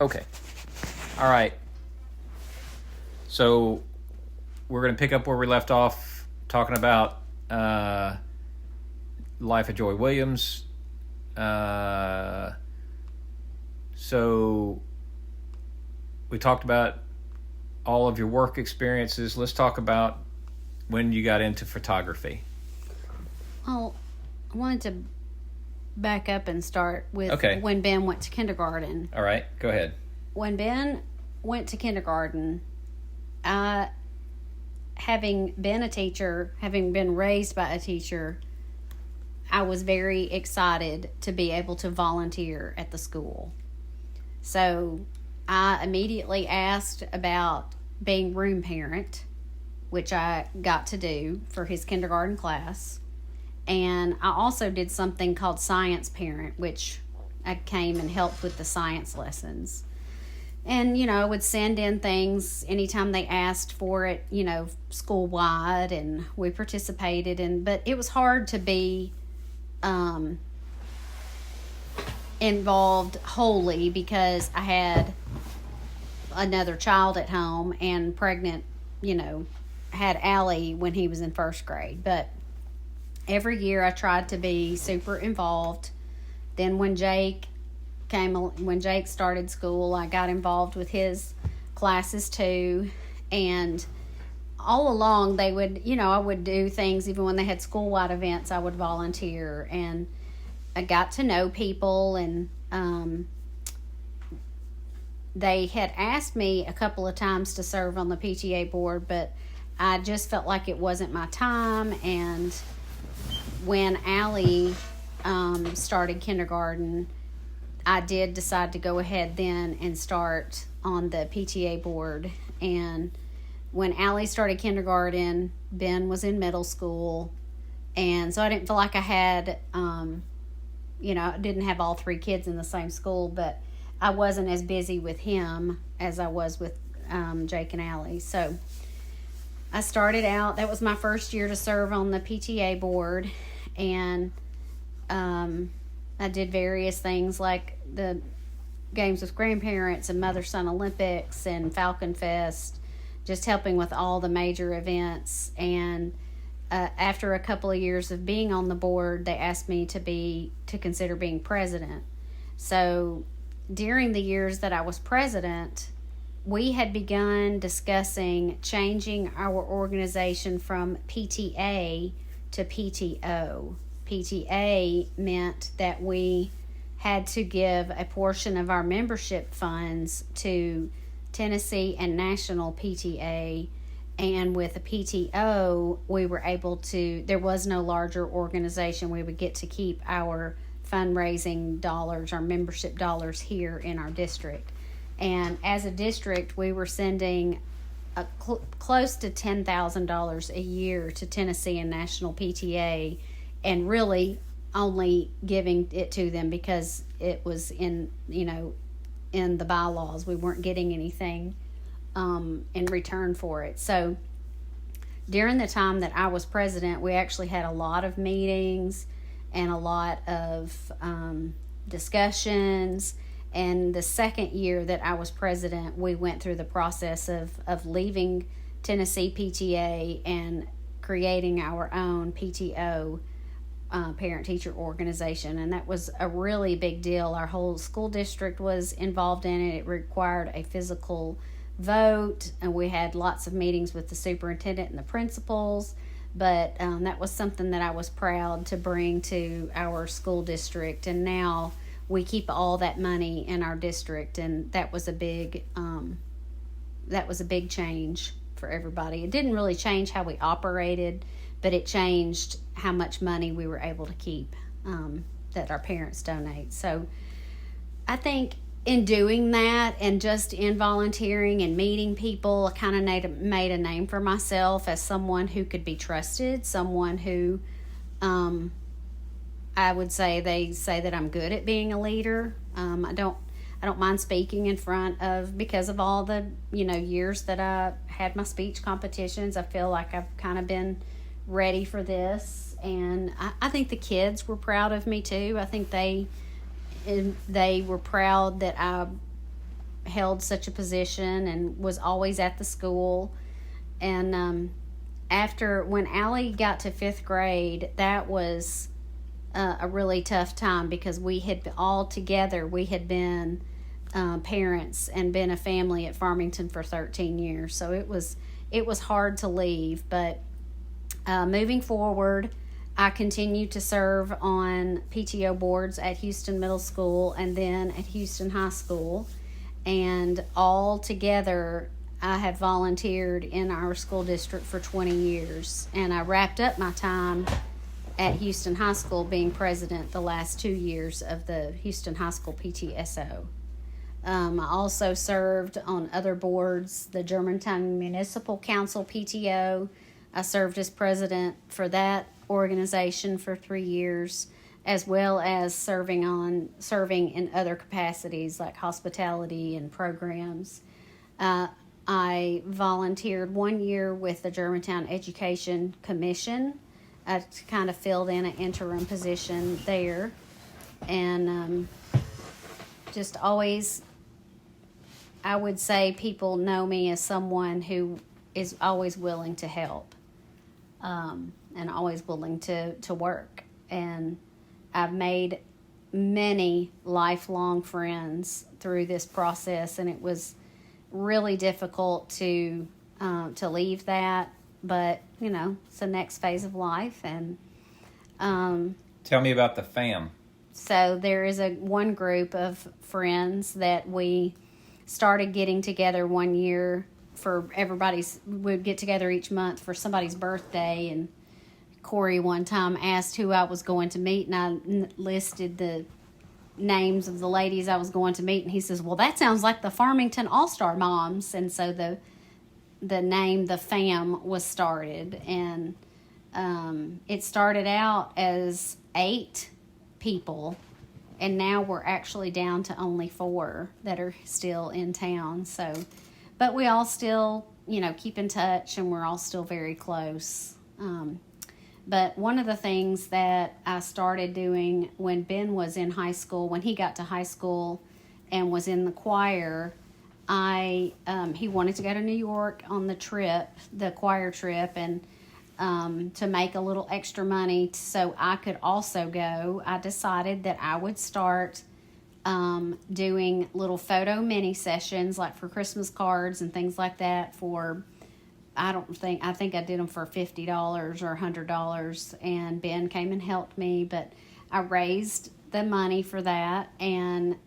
Okay. All right. So we're going to pick up where we left off, talking about Life of Joy Williams. So we talked about all of your work experiences. Let's talk about when you got into photography. Well, I wanted to back up and start with when Ben went to kindergarten. All right, go ahead. When Ben went to kindergarten, having been a teacher, having been raised by a teacher, I was very excited to be able to volunteer at the school. So I immediately asked about being room parent, which I got to do for his kindergarten class. And I also did something called science parent, which I came and helped with the science lessons. And, I would send in things anytime they asked for it, school-wide, and we participated. But it was hard to be involved wholly because I had another child at home and pregnant, had Allie when he was in first grade. But every year I tried to be super involved. Then when Jake started school, I got involved with his classes too. And all along they would, I would do things. Even when they had school-wide events, I would volunteer. And I got to know people, and they had asked me a couple of times to serve on the PTA board, but I just felt like it wasn't my time. And when Allie started kindergarten, I did decide to go ahead then and start on the PTA board. And when Allie started kindergarten, Ben was in middle school. And so I didn't feel like I had, I didn't have all three kids in the same school, but I wasn't as busy with him as I was with Jake and Allie. So I started out, that was my first year to serve on the PTA board. And I did various things like the Games with Grandparents and Mother-Son Olympics and Falcon Fest, just helping with all the major events. And after a couple of years of being on the board, they asked me to consider being president. So during the years that I was president, we had begun discussing changing our organization from PTA to PTO. PTA meant that we had to give a portion of our membership funds to Tennessee and National PTA, and with a PTO, we were able to, there was no larger organization. We would get to keep our fundraising dollars, our membership dollars here in our district. And as a district, we were sending close to $10,000 a year to Tennessee and National PTA, and really only giving it to them because it was in the bylaws. We weren't getting anything in return for it. So during the time that I was president, we actually had a lot of meetings and a lot of discussions. And the second year that I was president, we went through the process of leaving Tennessee PTA and creating our own PTO, parent-teacher organization. And that was a really big deal. Our whole school district was involved in it. It required a physical vote, and we had lots of meetings with the superintendent and the principals. But that was something that I was proud to bring to our school district. And now we keep all that money in our district, and that was a big change for everybody. It didn't really change how we operated, but it changed how much money we were able to keep that our parents donate. So I think in doing that and just in volunteering and meeting people, I kind of made a name for myself as someone who could be trusted, someone who I would say they say that I'm good at being a leader. I don't mind speaking in front of, because of all the years that I had my speech competitions. I feel like I've kind of been ready for this, and I think the kids were proud of me too. I think they were proud that I held such a position and was always at the school. And after, when Allie got to 5th grade, that was a really tough time because we had all together, we had been parents and been a family at Farmington for 13 years. So it was hard to leave. But moving forward, I continued to serve on PTO boards at Houston Middle School and then at Houston High School. And all together, I have volunteered in our school district for 20 years. And I wrapped up my time at Houston High School being president the last 2 years of the Houston High School PTSO. I also served on other boards, the Germantown Municipal Council PTO. I served as president for that organization for 3 years, as well as serving in other capacities like hospitality and programs. I volunteered 1 year with the Germantown Education Commission. I kind of filled in an interim position there, and just always, I would say people know me as someone who is always willing to help, and always willing to work. And I've made many lifelong friends through this process, and it was really difficult to leave that. But, it's the next phase of life. And tell me about the FAM. So there is one group of friends that we started getting together 1 year for we'd get together each month for somebody's birthday. And Corey one time asked who I was going to meet, and I listed the names of the ladies I was going to meet. And he says, well, that sounds like the Farmington All-Star Moms. And so the name, the FAM, was started. And it started out as 8 people, and now we're actually down to only 4 that are still in town. So, but we all still, keep in touch, and we're all still very close. But one of the things that I started doing when Ben was in high school, when he got to high school and was in the choir, he wanted to go to New York on the choir trip, and to make a little extra money so I could also go, I decided that I would start doing little photo mini sessions, like for Christmas cards and things like that, for I think I did them for $50 or $100, and Ben came and helped me, but I raised the money for that, and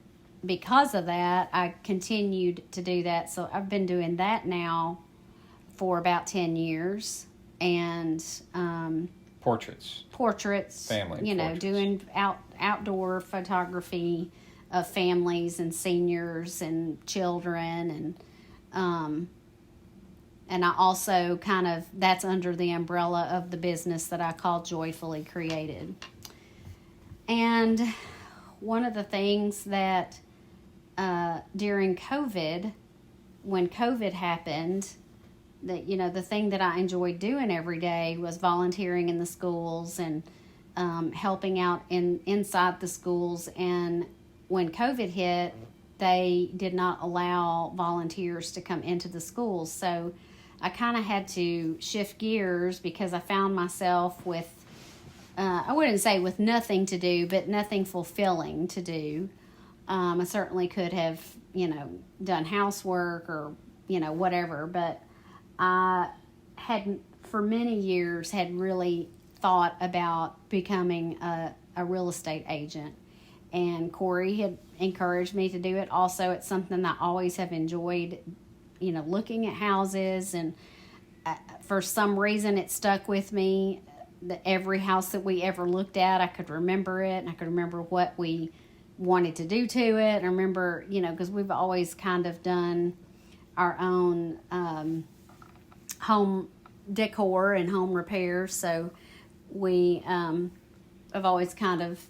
because of that, I continued to do that. So I've been doing that now for about 10 years, and portraits, family portraits. Doing outdoor photography of families and seniors and children, and I also that's under the umbrella of the business that I call Joyfully Created. And one of the things that during COVID, when COVID happened, that the thing that I enjoyed doing every day was volunteering in the schools and helping out inside the schools. And when COVID hit, they did not allow volunteers to come into the schools. So I kind of had to shift gears because I found myself with, I wouldn't say with nothing to do, but nothing fulfilling to do. I certainly could have, done housework or, whatever, but I had, for many years, had really thought about becoming a real estate agent. And Corey had encouraged me to do it. Also, it's something that I always have enjoyed, looking at houses. And for some reason, it stuck with me. Every house that we ever looked at, I could remember it. And I could remember what we wanted to do to it. I remember, because we've always kind of done our own home decor and home repairs. So we have always kind of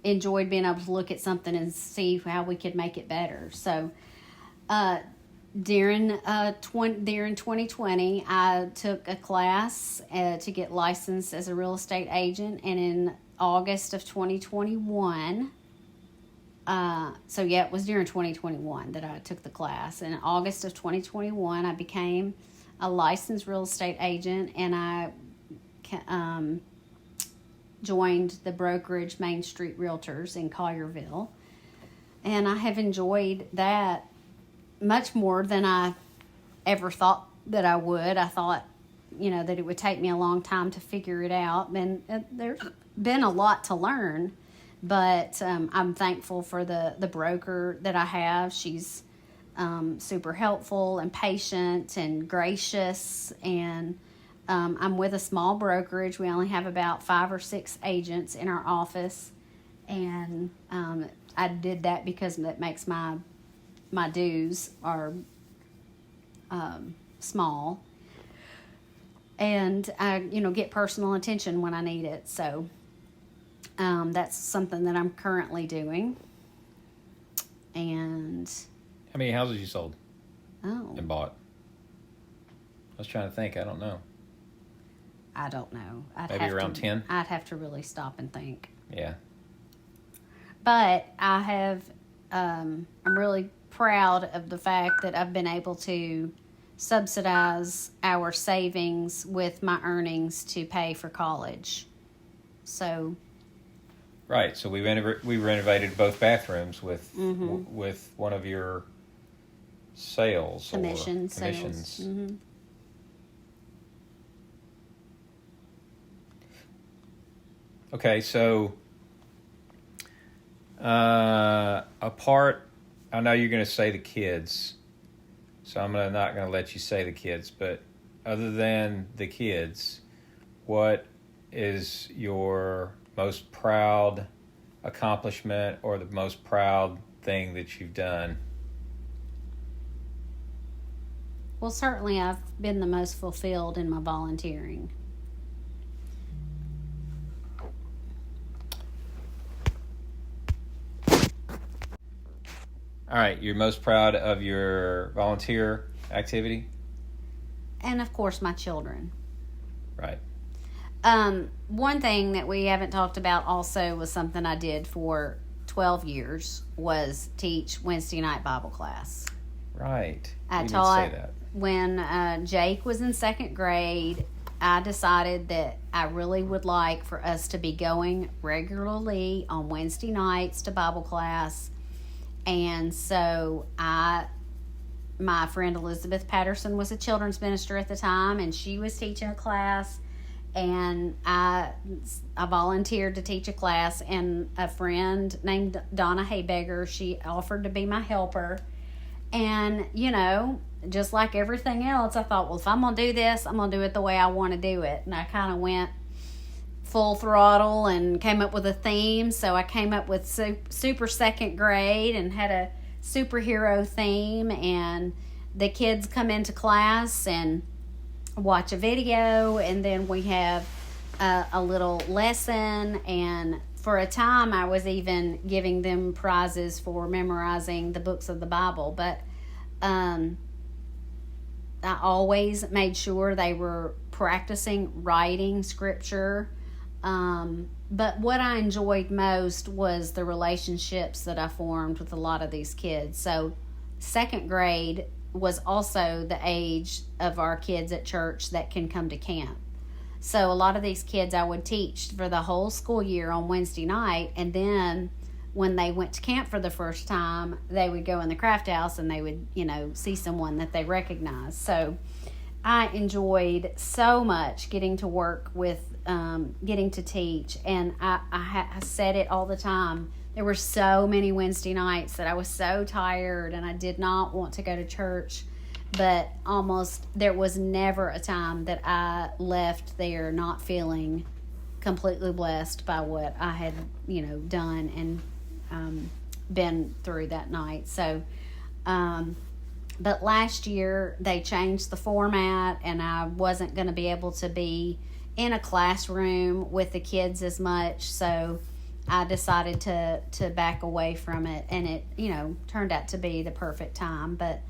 enjoyed being able to look at something and see how we could make it better. So during 2020, I took a class to get licensed as a real estate agent, and in August of 2021, So yeah, it was during 2021 that I took the class. In August of 2021, I became a licensed real estate agent, and I joined the brokerage Main Street Realtors in Collierville. And I have enjoyed that much more than I ever thought that I would. I thought, that it would take me a long time to figure it out. And there's been a lot to learn, but I'm thankful for the broker that I have. She's super helpful and patient and gracious, and I'm with a small brokerage. We only have about 5 or 6 agents in our office, and I did that because that makes my dues are small, and I get personal attention when I need it. So that's something that I'm currently doing. And How many houses you sold and oh, bought? I was trying to think. I don't know. I don't know. Maybe around 10? I'd have to really stop and think. Yeah. But I have, I'm really proud of the fact that I've been able to subsidize our savings with my earnings to pay for college. So, Right. So we renovated both bathrooms with one of your sales commission or commissions. sales. Mm-hmm. Okay, so apart, I know you're going to say the kids, so I'm not going to let you say the kids, but other than the kids, what is your most proud accomplishment or the most proud thing that you've done? Well, certainly I've been the most fulfilled in my volunteering. All right, you're most proud of your volunteer activity? And of course, my children. Right. One thing that we haven't talked about also was something I did for 12 years was teach Wednesday night Bible class. Right. I You taught did say that. when Jake was in 2nd grade. I decided that I really would like for us to be going regularly on Wednesday nights to Bible class. And so my friend Elizabeth Patterson was a children's minister at the time, and she was teaching a class, and I volunteered to teach a class, and a friend named Donna Haybeger, she offered to be my helper. And, just like everything else, I thought, well, if I'm going to do this, I'm going to do it the way I want to do it. And I kind of went full throttle and came up with a theme. So I came up with super 2nd grade and had a superhero theme. And the kids come into class and watch a video, and then we have a little lesson. And for a time, I was even giving them prizes for memorizing the books of the Bible. But I always made sure they were practicing writing scripture. But what I enjoyed most was the relationships that I formed with a lot of these kids. So 2nd grade was also the age of our kids at church that can come to camp. So a lot of these kids I would teach for the whole school year on Wednesday night, and then when they went to camp for the first time, they would go in the craft house and they would, see someone that they recognized. So I enjoyed so much getting to work with, getting to teach. And I said it all the time. There were so many Wednesday nights that I was so tired and I did not want to go to church. But there was never a time that I left there not feeling completely blessed by what I had, done and been through that night. So, but last year they changed the format, and I wasn't going to be able to be in a classroom with the kids as much. So I decided to back away from it, and it, turned out to be the perfect time. But,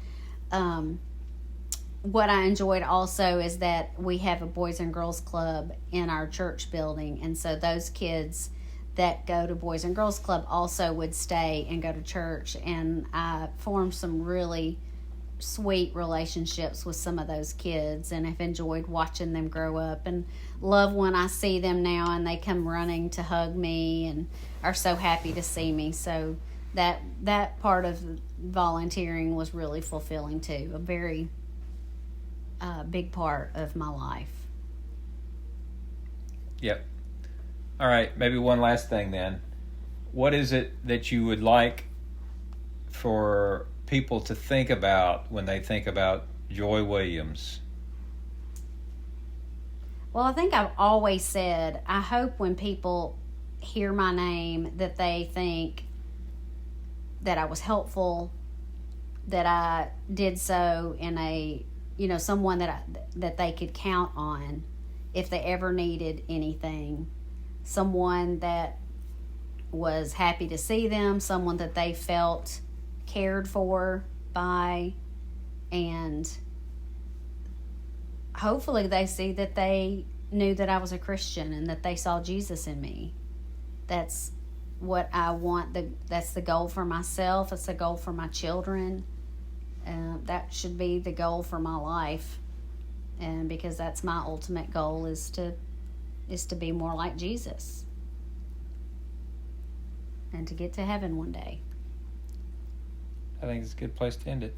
what I enjoyed also is that we have a Boys and Girls Club in our church building, and so those kids that go to Boys and Girls Club also would stay and go to church, and I formed some really sweet relationships with some of those kids, and have enjoyed watching them grow up, and love when I see them now and they come running to hug me and are so happy to see me. So that part of volunteering was really fulfilling too, a very big part of my life. Yep. All right, maybe one last thing then. What is it that you would like for people to think about when they think about Joy Williams? Well, I think I've always said, I hope when people hear my name that they think that I was helpful, that I did so in a, someone that they could count on if they ever needed anything, someone that was happy to see them, someone that they felt cared for by, and hopefully they see that they knew that I was a Christian and that they saw Jesus in me. That's what I want. That's the goal for myself. It's the goal for my children. That should be the goal for my life, and because that's my ultimate goal is to be more like Jesus and to get to heaven one day. I think it's a good place to end it.